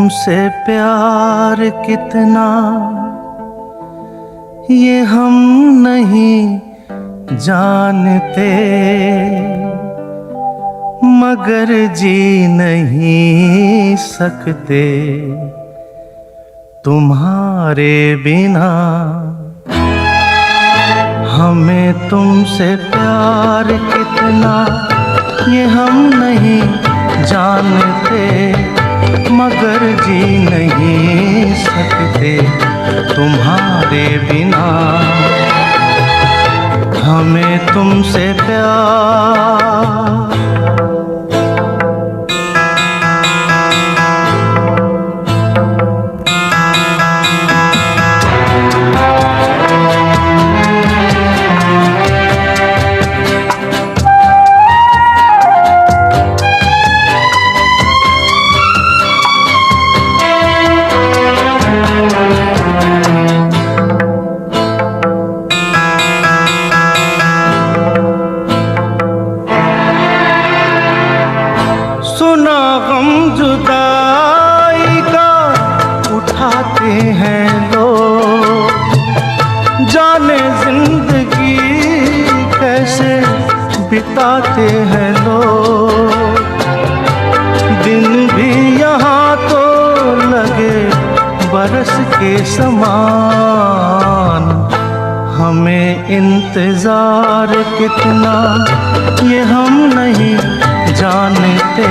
तुमसे प्यार कितना ये हम नहीं जानते, मगर जी नहीं सकते तुम्हारे बिना। हमें तुमसे प्यार कितना ये हम नहीं जानते, मगर जी नहीं सकते तुम्हारे बिना। हमें तुमसे प्यार सुना गम जुदाई का उठाते हैं लोग, जाने जिंदगी कैसे बिताते हैं लोग। दिन भी यहाँ तो लगे बरस के समान, हमें इंतजार कितना ये हम नहीं जानते,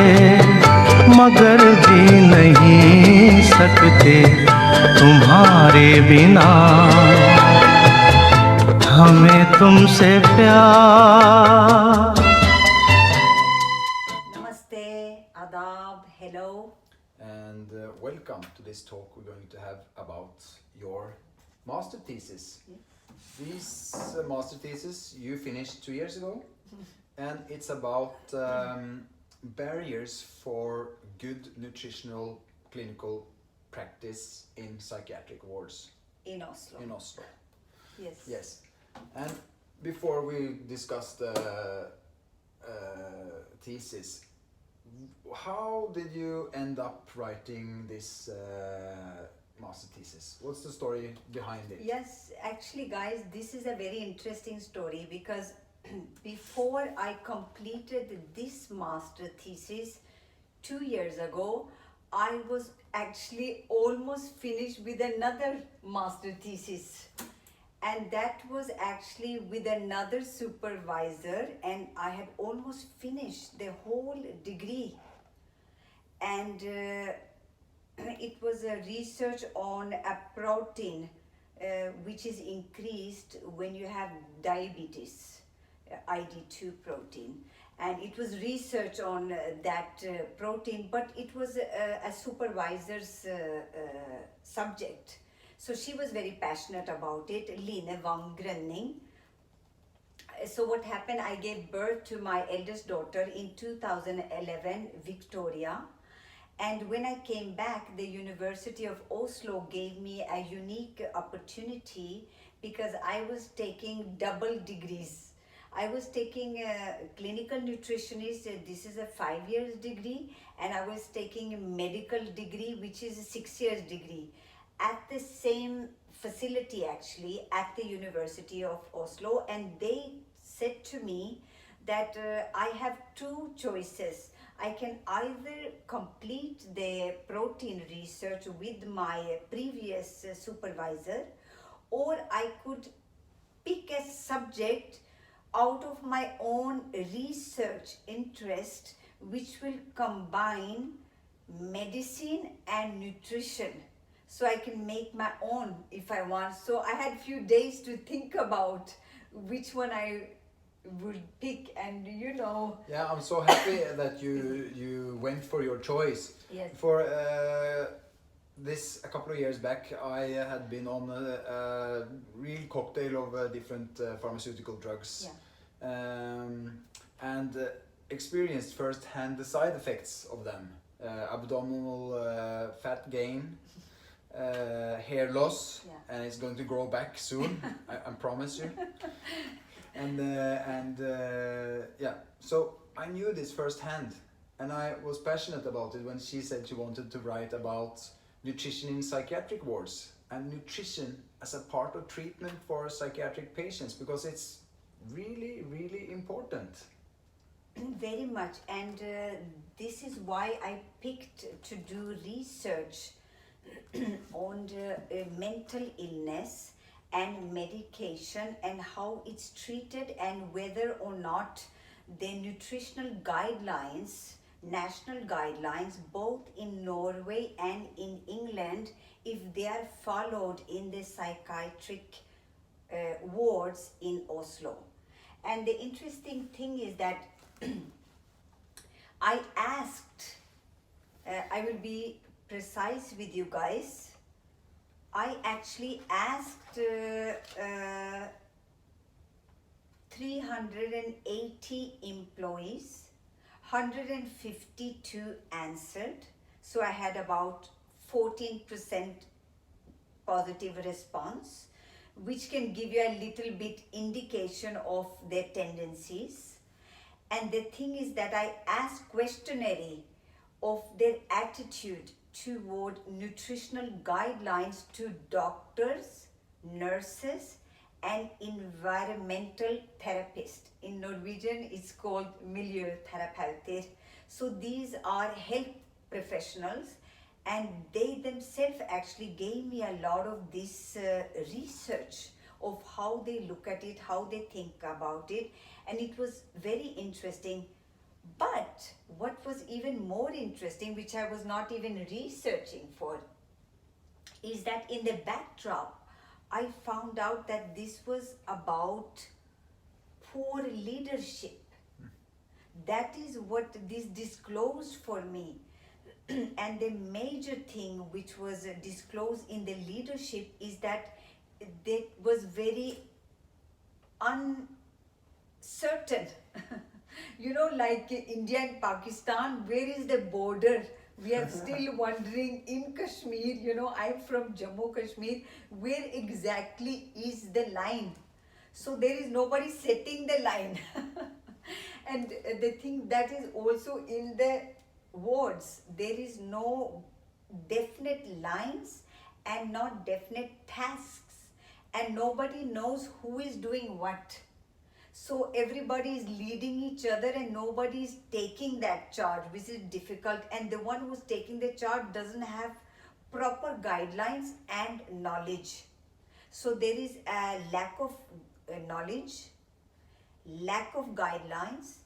मगर जी नहीं सकते तुम्हारे बिना। हमें तुमसे प्यार। Namaste, Adab, hello. And welcome to this talk we're going to have about your master thesis. This master thesis you finished 2 years ago, and it's about barriers for good nutritional clinical practice in psychiatric wards In Oslo. in Oslo. Yes. Yes, and before we discuss the thesis, how did you end up writing this master thesis? What's the story behind it? Yes, actually, guys, this is a very interesting story because before I completed this master thesis 2 years ago, I was actually almost finished with another master thesis. And that was actually with another supervisor, and I had almost finished the whole degree. And it was a research on a protein which is increased when you have diabetes, ID2 protein. And it was research on that protein, but it was a supervisor's subject. So she was very passionate about it, Line Wang Grønning. So what happened, I gave birth to my eldest daughter in 2011, Victoria. And when I came back, the University of Oslo gave me a unique opportunity because I was taking double degrees. I was taking a clinical nutritionist, this is a 5 years degree, and I was taking a medical degree, which is a 6 years degree, at the same facility actually, at the University of Oslo. And they said to me that I have two choices. I can either complete the protein research with my previous supervisor, or I could pick a subject out of my own research interest, which will combine medicine and nutrition. So I can make my own if I want. So I had few days to think about which one I would pick, and you know. Yeah, I'm so happy that you went for your choice. Yes. For this a couple of years back, I had been on a real cocktail of different pharmaceutical drugs, and experienced firsthand the side effects of them: abdominal fat gain, hair loss, and it's going to grow back soon. I promise you. And yeah, so I knew this firsthand, And I was passionate about it when she said she wanted to write about nutrition in psychiatric wards and nutrition as a part of treatment for psychiatric patients, because it's really, really important. Very much, and this is why I picked to do research on mental illness and medication and how it's treated, and whether or not the nutritional guidelines, national guidelines, both in Norway and in England, if they are followed in the psychiatric wards in Oslo. And the interesting thing is that I asked, I will be precise with you guys, I actually asked 380 employees, 152 answered, so I had about 14% positive response, which can give you a little bit indication of their tendencies. And the thing is that I asked questionnaire of their attitude toward nutritional guidelines to doctors, nurses, and environmental therapists. In Norwegian, it's called miljøterapeuter. So these are health professionals, and they themselves actually gave me a lot of this research of how they look at it, how they think about it, and it was very interesting. But what was even more interesting, which I was not even researching for, is that in the backdrop, I found out that this was about poor leadership. That is what this disclosed for me. And the major thing which was disclosed in the leadership is that they was very uncertain. You know, like India and Pakistan, where is the border? We are still wondering in Kashmir, you know, I'm from Jammu Kashmir, where exactly is the line? So there is nobody setting the line. And the thing that is also in the wards, there is no definite lines and not definite tasks, and nobody knows who is doing what. So everybody is leading each other and nobody is taking that charge, which is difficult. And the one who's taking the charge doesn't have proper guidelines and knowledge. So there is a lack of knowledge, lack of guidelines,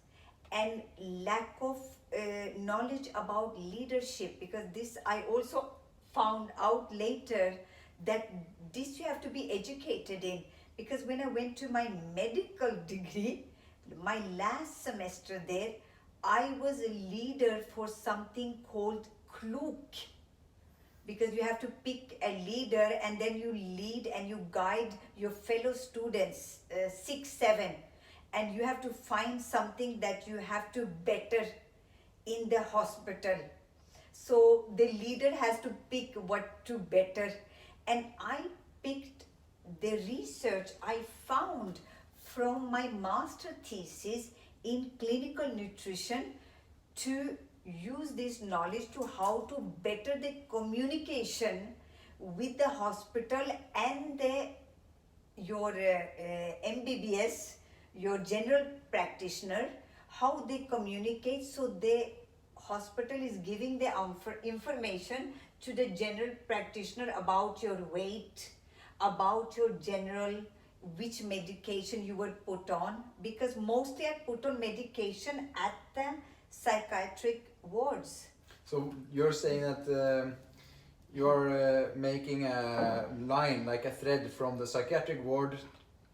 and lack of knowledge about leadership. Because this I also found out later, that this you have to be educated in. Because when I went to my medical degree, my last semester there, I was a leader for something called klok. Because you have to pick a leader and then you lead and you guide your fellow students, 6, 7. And you have to find something that you have to better in the hospital. So the leader has to pick what to better. And I picked the research I found from my master thesis in clinical nutrition to use this knowledge to how to better the communication with the hospital and your MBBS, your general practitioner, how they communicate. So the hospital is giving the information to the general practitioner about your weight, about your general, which medication you were put on, because mostly I put on medication at the psychiatric wards. So you're saying that you're making a line, like a thread from the psychiatric ward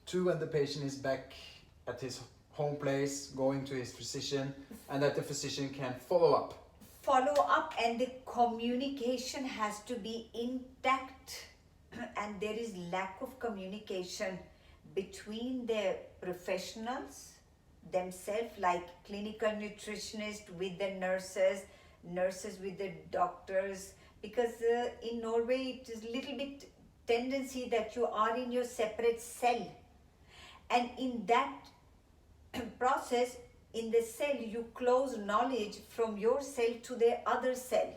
to when the patient is back at his home place, going to his physician, and that the physician can follow up. And the communication has to be intact. And there is lack of communication between the professionals themselves, like clinical nutritionists with the nurses, nurses with the doctors. Because in Norway, it is a little bit tendency that you are in your separate cell. And in that process, in the cell you close knowledge from your cell to the other cell.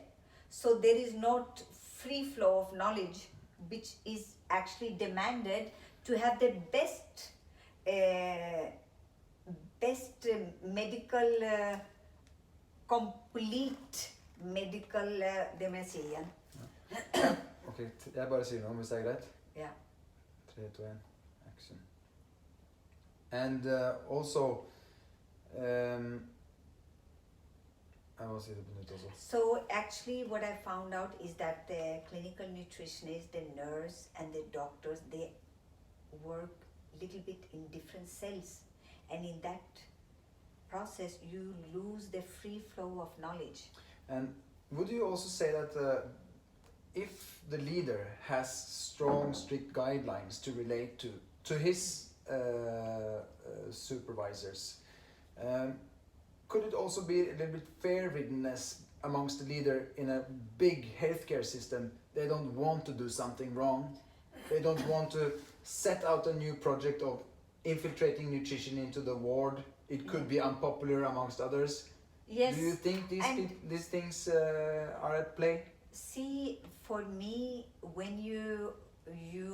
So there is not free flow of knowledge, which is actually demanded to have the best medical complete medical det må jeg si igjen. Ok, jeg bare sier noe hvis det er greit. Ja. 3, 2, 1, action. And also, jeg må si det på nytt også. So actually what I found out is that the clinical nutritionists, the nurse and the doctors, they work little bit in different cells, and in that process you lose the free flow of knowledge. And would you also say that if the leader has strong, strict guidelines to relate to his supervisors, could it also be a little bit fair-witness amongst the leader in a big healthcare system? They don't want to do something wrong. They don't want to set out a new project of infiltrating nutrition into the ward. It could be unpopular amongst others. Yes. Do you think these things are at play? See, for me, when you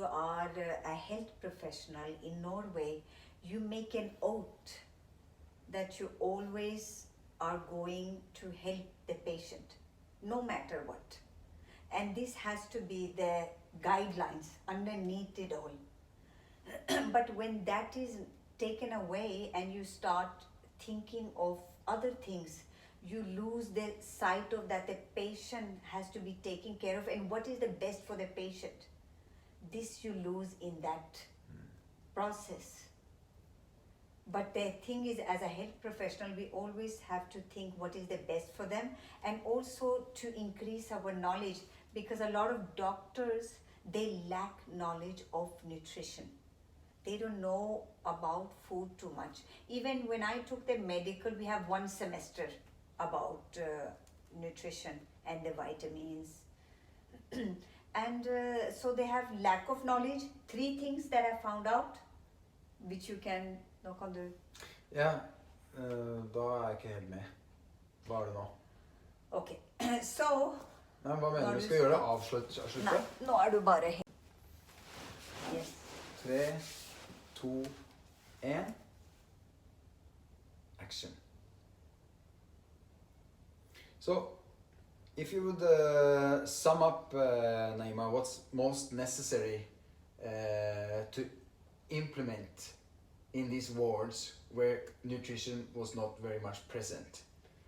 are a health professional in Norway, you make an oath that you always are going to help the patient, no matter what. And this has to be the guidelines underneath it all. But when that is taken away and you start thinking of other things, you lose the sight of that the patient has to be taken care of and what is the best for the patient. This you lose in that process. But the thing is, as a health professional, we always have to think what is the best for them, and also to increase our knowledge, because a lot of doctors, they lack knowledge of nutrition. They don't know about food too much. Even when I took the medical, we have 1 semester about nutrition and the vitamins. And so they have lack of knowledge. 3 things that I found out, which you can... Nå kan du... Ja, da er jeg ikke helt med. Hva er det nå? Ok, så... Nei, hva mener du? Skal vi gjøre det? Avslutte? Nei, nå er du bare... Yes. 3, 2, 1. Action. So, if you would sum up, Naema, what's most necessary to implement in these wards where nutrition was not very much present,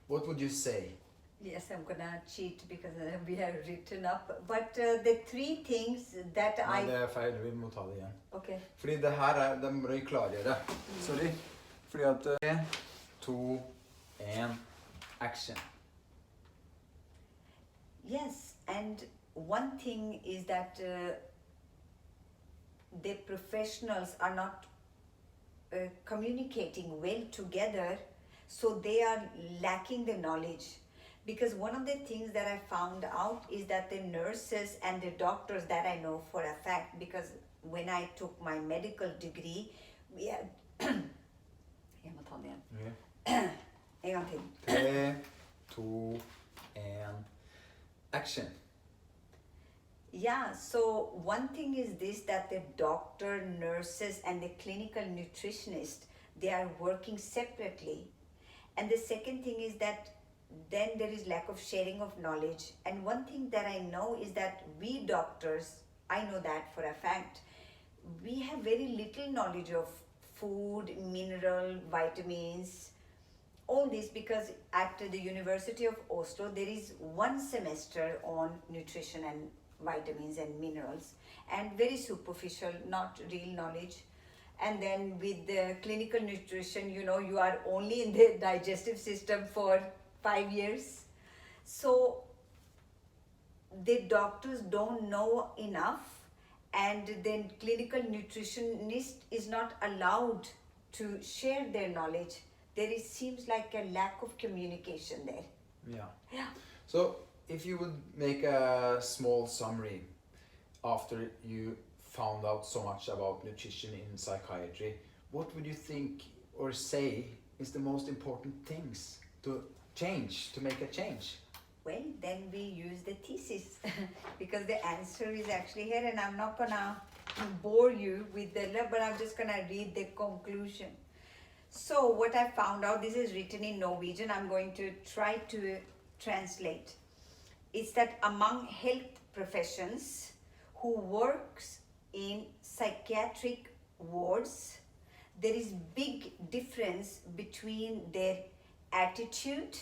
what would you say? Yes, I'm gonna cheat because we have written up. But the 3 things that Nei, det er feil. Vi må ta det igjen. Okay. Fordi det her er, det må jeg klargjøre. Sorry. Fordi at 3, 2, 1, action. Yes, and one thing is that the professionals are not communicating well together, so they are lacking the knowledge. Because one of the things that I found out is that the nurses and the doctors that I know for a fact, because when I took my medical degree, we had... Jeg må ta den igjen. En gang til. 3, 2, 1, action. Yeah, so one thing is this, that the doctor, nurses and the clinical nutritionist, they are working separately. And the second thing is that then there is lack of sharing of knowledge. And one thing that I know is that we doctors, I know that for a fact, we have very little knowledge of food, mineral, vitamins, all this, because at the University of Oslo there is 1 semester on nutrition and vitamins and minerals, and very superficial, not real knowledge. And then with the clinical nutrition, you know, you are only in the digestive system for 5 years. So the doctors don't know enough, and then clinical nutritionist is not allowed to share their knowledge. There is, seems like a lack of communication there. Yeah. So if you would make a small summary after you found out so much about nutrition in psychiatry, what would you think or say is the most important things to change, to make a change? Well, then we use the thesis because the answer is actually here, and I'm not gonna bore you with the, but I'm just gonna read the conclusion. So what I found out, this is written in Norwegian, I'm going to try to translate. It's that among health professions who works in psychiatric wards, there is big difference between their attitude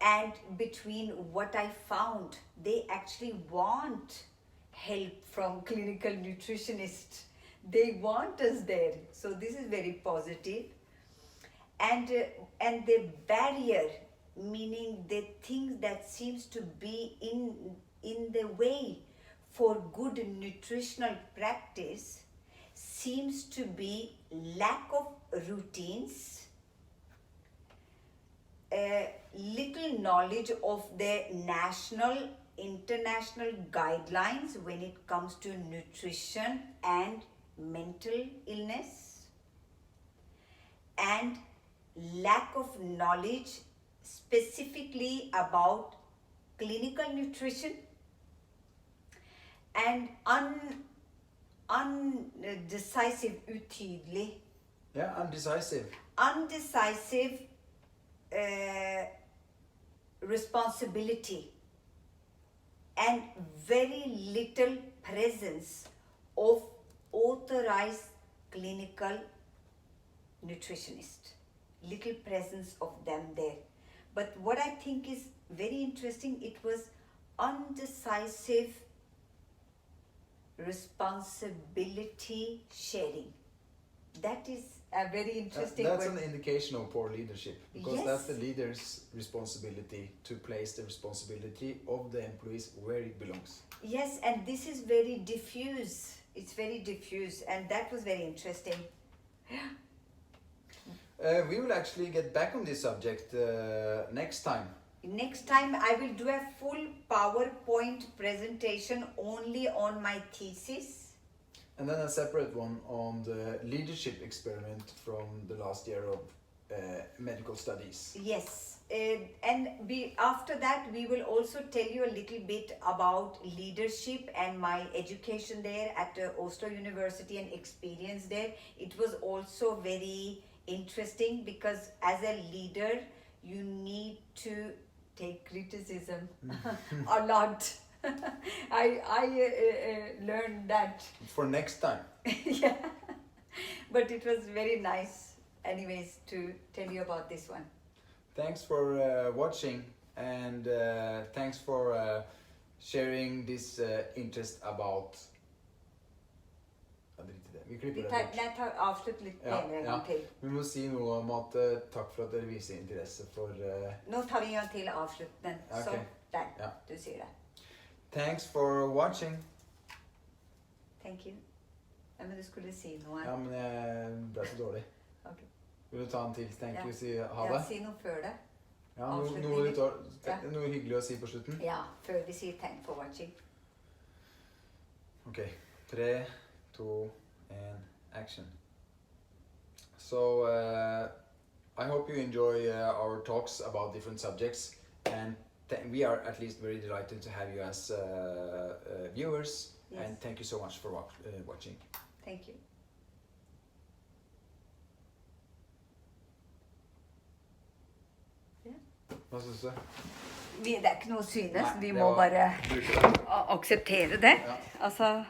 and between what I found. They actually want help from clinical nutritionists. They want us there. So this is very positive. And the barrier, meaning the things that seems to be in the way for good nutritional practice, seems to be lack of routines, little knowledge of the national, international guidelines when it comes to nutrition and mental illness, and lack of knowledge specifically about clinical nutrition, and undecisive, utydelig. Yeah, undecisive. Undecisive responsibility, and very little presence of authorized clinical nutritionist. Little presence of them there. But what I think is very interesting, it was undecisive responsibility sharing. That is a very interesting That's word. an indication of poor leadership, because Yes. that's the leader's responsibility to place the responsibility of the employees where it belongs. Yes, and this is very diffuse. It's very diffuse, and that was very interesting. We will actually get back on this subject next time. Next time I will do a full PowerPoint presentation only on my thesis. And then a separate one on the leadership experiment from the last year of medical studies. Yes, and after that we will also tell you a little bit about leadership and my education there at Oslo University and experience there. It was also very interesting because as a leader you need to take criticism a lot. I learned that. For next time. Yeah, but it was very nice anyways to tell you about this one. Thanks for watching, and thanks for sharing this interest about... Vi klipper det bort. Jeg tar avslutt litt Ja, penere en ja. gang til. Vi må si noe om at takk for at dere viser interesse for... Nå tar vi en gang til avslutten. Så Ok. der, Ja. du sier det. Thanks for watching. Thank you. Ja, men du skulle si noe. Ja, men jeg ble så dårlig. Ok. Vil du ta en til? Thank Ja. you, si ha Ja, det. si noe før det. Ja, avslutninger. Ja. noe hyggelig å si på slutten. Ja, før vi sier thank for watching. Ok, 3, 2, 1, action. So, I hope you enjoy our talks about different subjects, and we are at least very delighted to have you as viewers, Yes. and thank you so much for watching. Thank you. Hva synes du? Det er ikke noe å synes, Nei, vi det må var- bare Bruker det. akseptere det. Ja. Altså...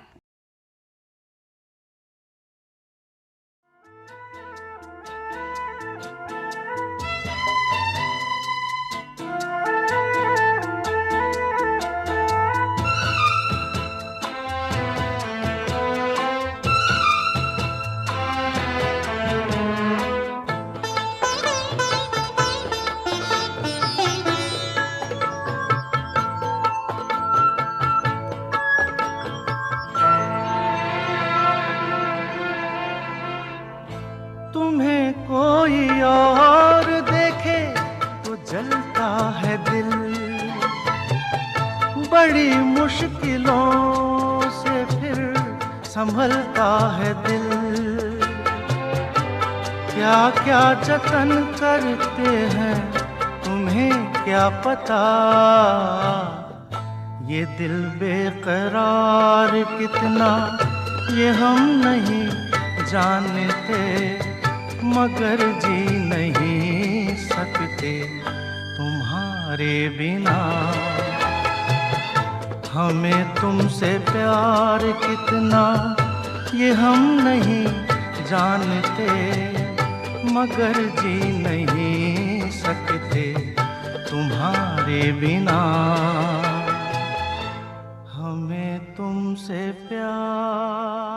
तुम्हें कोई और देखे तो जलता है दिल, बड़ी मुश्किलों से फिर संभलता है दिल। क्या क्या जतन करते हैं तुम्हें क्या पता, ये दिल बेकरार कितना ये हम नहीं जानते, मगर जी नहीं सकते तुम्हारे बिना। हमें तुमसे प्यार कितना ये हम नहीं जानते, मगर जी नहीं सकते तुम्हारे बिना। हमें तुमसे प्यार